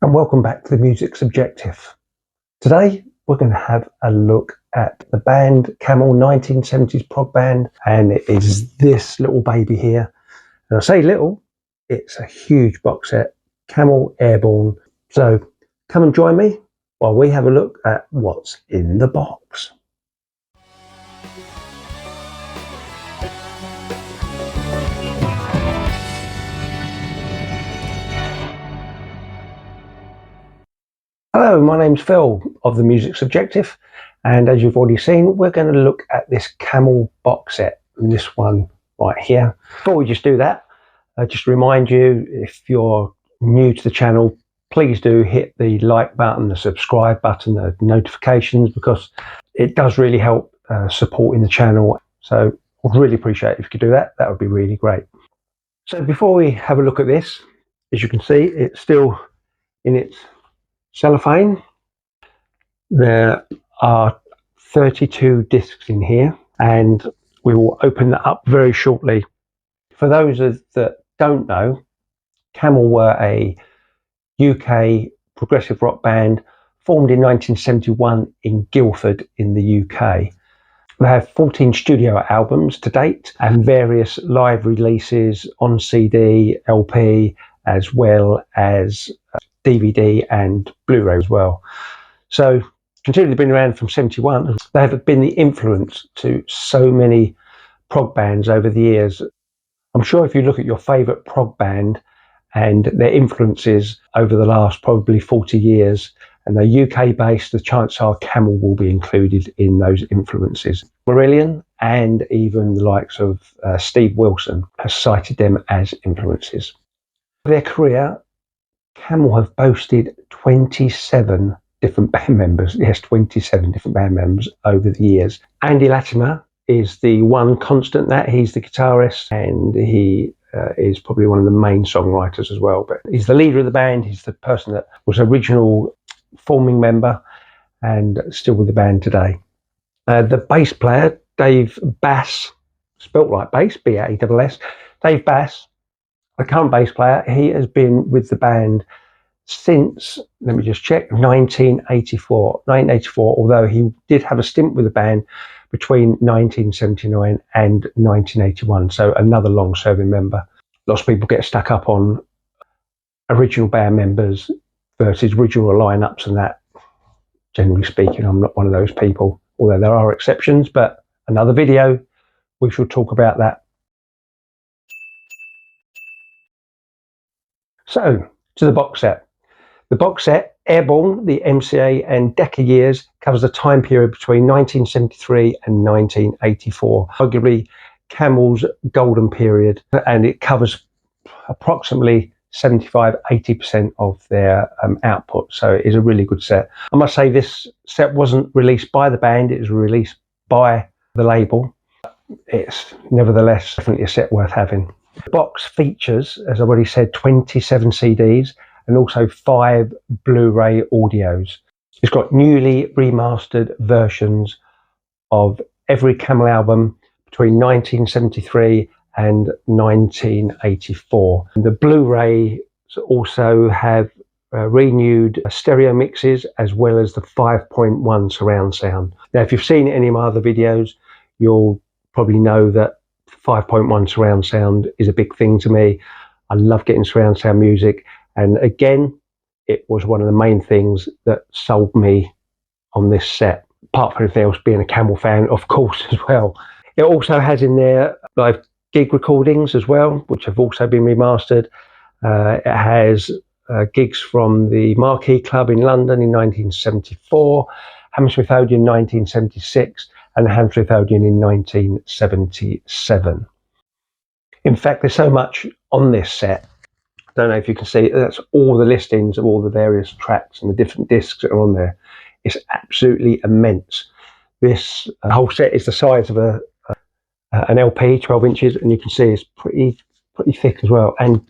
And welcome back to the Music Subjective. Today we're going to have a look at the band Camel, 1970s prog band, and it is this little baby here. And I say little, it's a huge box set, Camel Airborne. So come and join me while we have a look at what's in the box. Hello, my name's Phil of the Music Subjective, and as you've already seen, we're going to look at this Camel box set, and this one right here. Before we just do that, just remind you, if you're new to the channel, please do hit the like button, the subscribe button, the notifications, because it does really help supporting the channel. So I'd really appreciate it if you could do that. That would be really great. So before we have a look at this, as you can see, it's still in its cellophane. There are 32 discs in here, and we will open that up very shortly. For those that don't know, Camel were a UK progressive rock band formed in 1971 in Guildford in the UK. They have 14 studio albums to date and various live releases on CD, LP, as well as DVD and Blu-ray as well. So considering they've been around from 71, they have been the influence to so many prog bands over the years. I'm sure if you look at your favourite prog band and their influences over the last probably 40 years, and they're UK based, the chances are Camel will be included in those influences. Marillion and even the likes of Steve Wilson has cited them as influences. Their career, Camel have boasted 27 different band members. Yes, 27 different band members over the years. Andy Latimer is the one constant that he's the guitarist, and he is probably one of the main songwriters as well. But he's the leader of the band. He's the person that was original forming member and still with the band today. The bass player, Dave Bass, spelt like bass, B-A-S-S, Dave Bass, the current bass player, he has been with the band since, let me just check, 1984, although he did have a stint with the band between 1979 and 1981, so another long-serving member. Lots of people get stuck up on original band members versus original lineups and that. Generally speaking, I'm not one of those people, although there are exceptions, but another video, we shall talk about that. So, to the box set. The box set, Airborne, the MCA and Decca years, covers the time period between 1973 and 1984, arguably Camel's golden period, and it covers approximately 75-80% of their output, so it is a really good set. I must say this set wasn't released by the band, it was released by the label. It's nevertheless definitely a set worth having. The box features, as I've already said, 27 CDs and also 5 Blu-ray audios. It's got newly remastered versions of every Camel album between 1973 and 1984. And the Blu-rays also have renewed stereo mixes as well as the 5.1 surround sound. Now, if you've seen any of my other videos, you'll probably know that 5.1 surround sound is a big thing to me. I love getting surround sound music, and again, it was one of the main things that sold me on this set, apart from everything else, being a Camel fan, of course, as well. It also has in there live gig recordings as well, which have also been remastered. It has gigs from the Marquee Club in London in 1974, Hammersmith Odeon in 1976, and the Hammersmith Odeon in 1977. In fact, there's so much on this set. I don't know if you can see, that's all the listings of all the various tracks and the different discs that are on there. It's absolutely immense. This whole set is the size of an LP, 12 inches, and you can see it's pretty thick as well and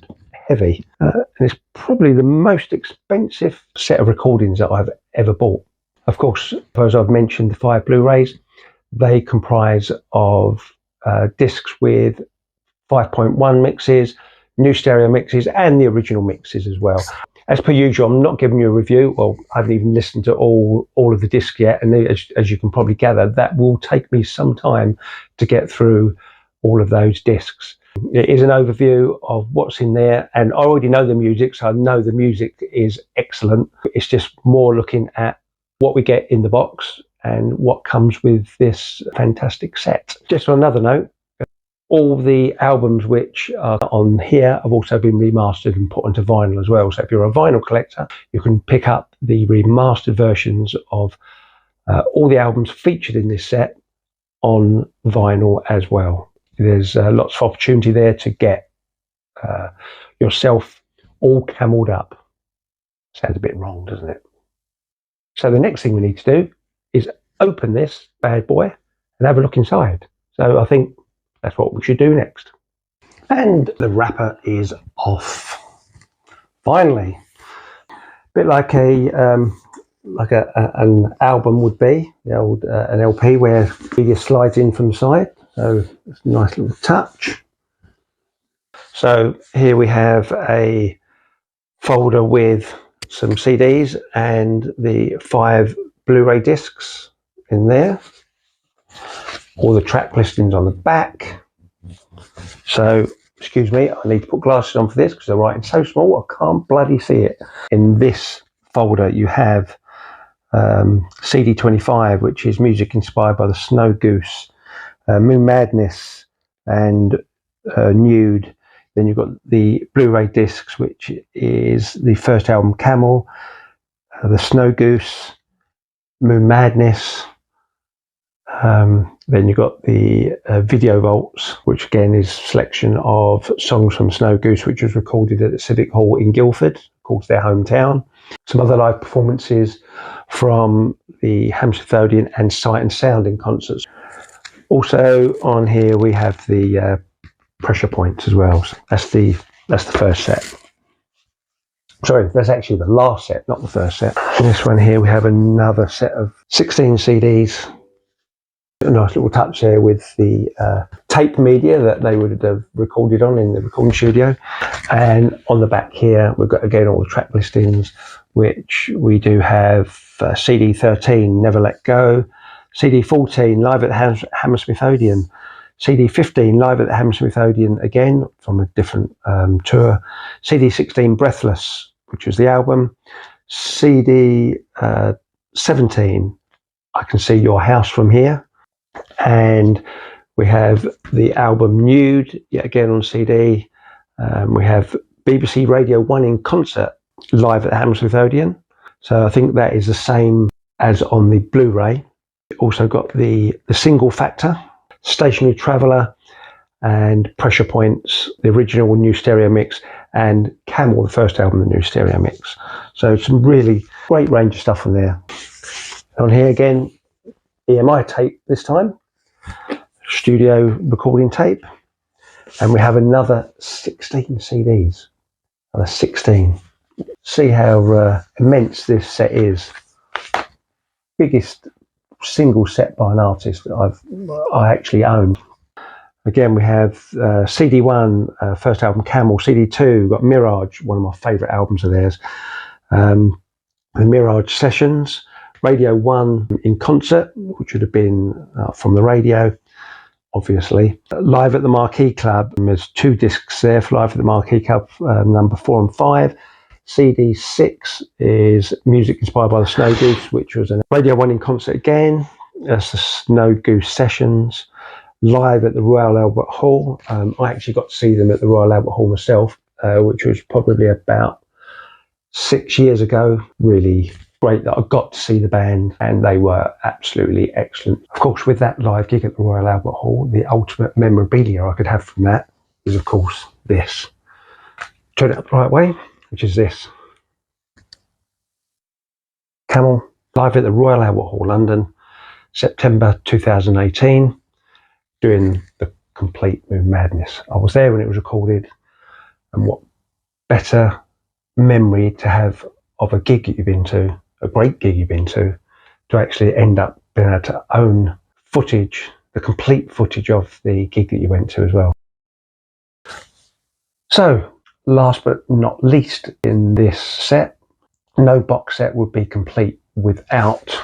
heavy. And it's probably the most expensive set of recordings that I've ever bought. Of course, as I've mentioned, the 5 Blu-rays, they comprise of discs with 5.1 mixes, new stereo mixes, and the original mixes as well. As per usual, I'm not giving you a review. Well, I haven't even listened to all of the discs yet, and as you can probably gather, that will take me some time to get through all of those discs. It is an overview of what's in there, and I already know the music, so I know the music is excellent. It's just more looking at what we get in the box and what comes with this fantastic set. Just on another note, all the albums which are on here have also been remastered and put onto vinyl as well. So if you're a vinyl collector, you can pick up the remastered versions of all the albums featured in this set on vinyl as well. There's lots of opportunity there to get yourself all cameled up. Sounds a bit wrong, doesn't it? So the next thing we need to do is open this bad boy and have a look inside. So I think that's what we should do next. And the wrapper is off. Finally, a bit like an album would be, the old an LP where media slides in from the side. So it's a nice little touch. So here we have a folder with some CDs and the 5 Blu-ray discs in there. All the track listings on the back. So, excuse me, I need to put glasses on for this because the writing's so small I can't bloody see it. In this folder you have CD 25, which is music inspired by the Snow Goose, Moon Madness and Nude. Then you've got the Blu-ray discs, which is the first album Camel, the Snow Goose, Moon Madness. Then you've got the video vaults, which again is a selection of songs from Snow Goose, which was recorded at the Civic Hall in Guildford, of course their hometown. Some other live performances from the Hammersmith Odeon and Sight and Sound in concerts. Also on here we have the pressure points as well. So that's the first set. Sorry, that's actually the last set, not the first set. In this one here we have another set of 16 CDs. A nice little touch there with the tape media that they would have recorded on in the recording studio. And on the back here we've got again all the track listings, which we do have CD 13 Never Let Go, CD 14 Live at the Hammersmith Odeon, CD 15 Live at the Hammersmith Odeon again from a different tour, CD 16 Breathless, which was the album, CD 17 I Can See Your House From Here, and we have the album Nude yet again on CD. We have BBC Radio 1 in concert live at the Hammersmith Odeon, so I think that is the same as on the Blu-ray. Also got the single factor, Stationary Traveller and Pressure Points, the original new stereo mix, and Camel, the first album, the new stereo mix. So some really great range of stuff on there. On here again, EMI tape this time, studio recording tape, and we have another 16 CDs. Another 16. See how immense this set is. Biggest single set by an artist that I actually own. Again, we have CD 1, first album Camel, CD 2, we've got Mirage, one of my favourite albums of theirs, the Mirage Sessions, Radio 1 in concert, which would have been from the radio, obviously. Live at the Marquee Club, and there's 2 discs there for Live at the Marquee Club, number 4 and 5. CD 6 is music inspired by the Snow Goose, which was a Radio 1 in concert again. That's the Snow Goose Sessions. Live at the Royal Albert Hall. I actually got to see them at the Royal Albert Hall myself, which was probably about 6 years ago. Really great that I got to see the band, and they were absolutely excellent. Of course, with that live gig at the Royal Albert Hall, the ultimate memorabilia I could have from that is, of course, this. Turn it up the right way, which is this. Camel, live at the Royal Albert Hall, London, September 2018, doing the complete Moon Madness. I was there when it was recorded, and what better memory to have of a gig that you've been to, a great gig you've been to actually end up being able to own footage, the complete footage of the gig that you went to as well. So, last but not least in this set, no box set would be complete without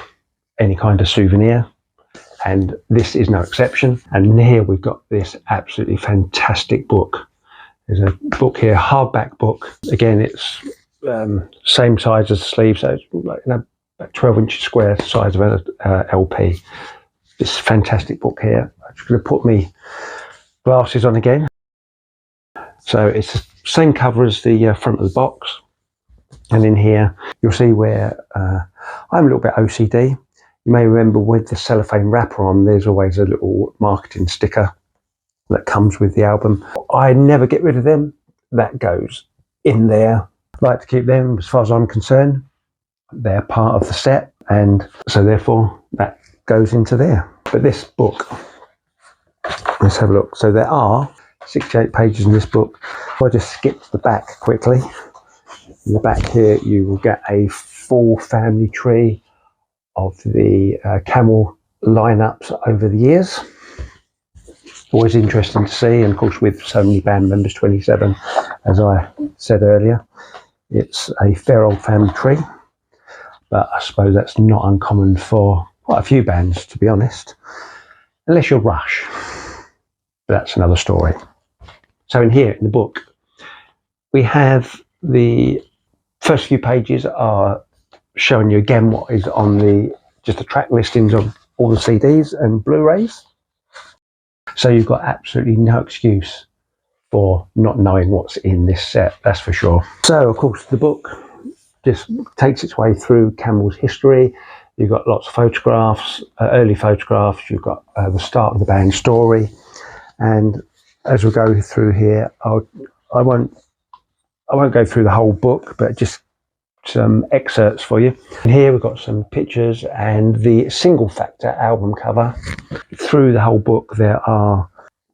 any kind of souvenir, and this is no exception. And here we've got this absolutely fantastic book. There's a book here, hardback book. Again, it's same size as the sleeve, so it's like, about 12 inches square, the size of an LP. This fantastic book here. I'm just going to put my glasses on again. So it's the same cover as the front of the box. And in here, you'll see where I'm a little bit OCD. You may remember with the cellophane wrapper on, there's always a little marketing sticker that comes with the album. I never get rid of them. That goes in there. I like to keep them as far as I'm concerned. They're part of the set, and so therefore that goes into there. But this book, let's have a look. So there are 68 pages in this book. I'll just skip the back quickly. In the back here, you will get a full family tree of the Camel lineups over the years. Always interesting to see, and of course with so many band members, 27, as I said earlier, it's a fair old family tree. But I suppose that's not uncommon for quite a few bands, to be honest, unless you're Rush. But that's another story. So in here, in the book, we have the first few pages are showing you again what is on just the track listings of all the CDs and Blu-rays. So you've got absolutely no excuse for not knowing what's in this set, that's for sure. So of course the book just takes its way through Camel's history. You've got lots of photographs, early photographs. You've got the start of the band's story, and as we go through here, I won't go through the whole book, but just some excerpts for you. And here we've got some pictures and the single factor album cover. Through the whole book, there are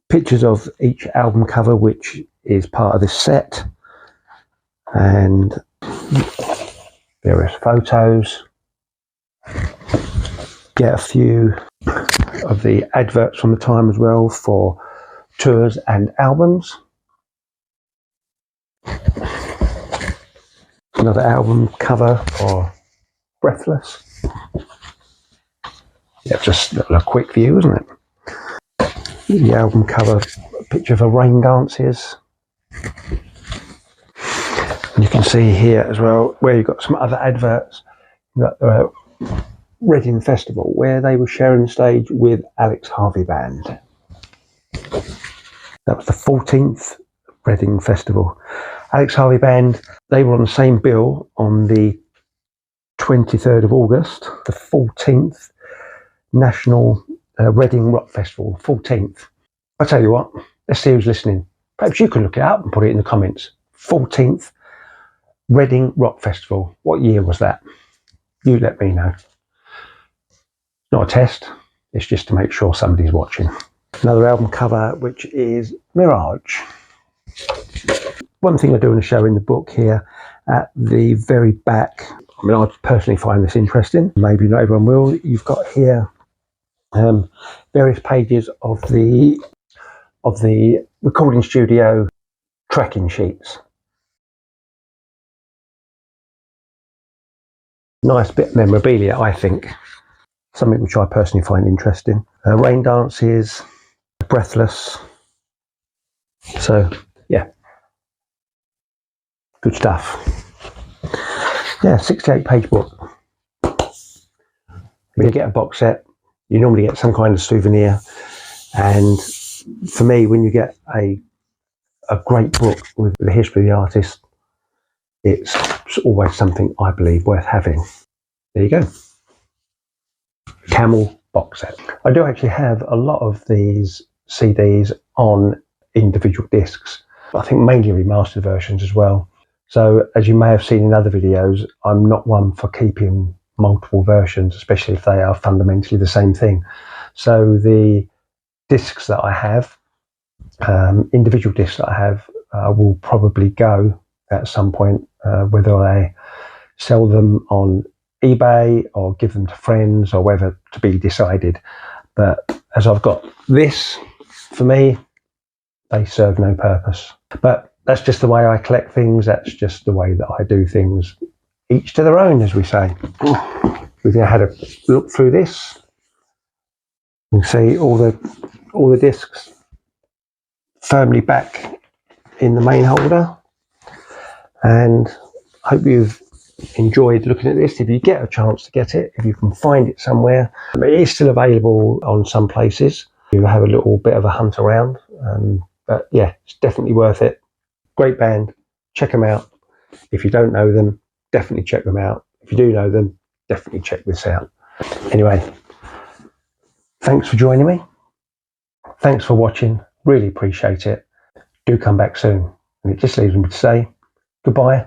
pictures of each album cover, which is part of this set, and various photos. Get a few of the adverts from the time as well for tours and albums. Another album cover for Breathless. Yeah, just a quick view, isn't it? The album cover, a picture of a Rain Dances. And you can see here as well where you've got some other adverts. You've got the Reading Festival, where they were sharing the stage with Alex Harvey Band. That was the 14th Reading Festival. Alex Harvey Band, they were on the same bill on the 23rd of August, the 14th National Reading Rock Festival, 14th. I'll tell you what, let's see who's listening. Perhaps you can look it up and put it in the comments. 14th Reading Rock Festival. What year was that? You let me know. Not a test, it's just to make sure somebody's watching. Another album cover, which is Mirage. One thing I do want to show in the book here, at the very back, I mean, I personally find this interesting, maybe not everyone will. You've got here various pages of the recording studio tracking sheets. Nice bit of memorabilia, I think. Something which I personally find interesting. Rain Dances, Breathless. So, yeah. Good stuff. Yeah, 68-page book. When you get a box set, you normally get some kind of souvenir. And for me, when you get a great book with the history of the artist, it's always something I believe worth having. There you go. Camel box set. I do actually have a lot of these CDs on individual discs, but I think mainly remastered versions as well. So as you may have seen in other videos, I'm not one for keeping multiple versions, especially if they are fundamentally the same thing. So the discs that I have, individual discs that I have, will probably go at some point, whether I sell them on eBay or give them to friends or whether to be decided. But as I've got this, for me, they serve no purpose. But that's just the way I collect things. That's just the way that I do things. Each to their own, as we say. We've now had a look through this. You can see all the discs firmly back in the main holder, and I hope you've enjoyed looking at this. If you get a chance to get it, if you can find it somewhere, it is still available on some places. You have a little bit of a hunt around, but yeah, it's definitely worth it. Great band, check them out. If you don't know them, definitely check them out. If you do know them, definitely check this out. Anyway, thanks for joining me. Thanks for watching. Really appreciate it. Do come back soon. And it just leaves me to say goodbye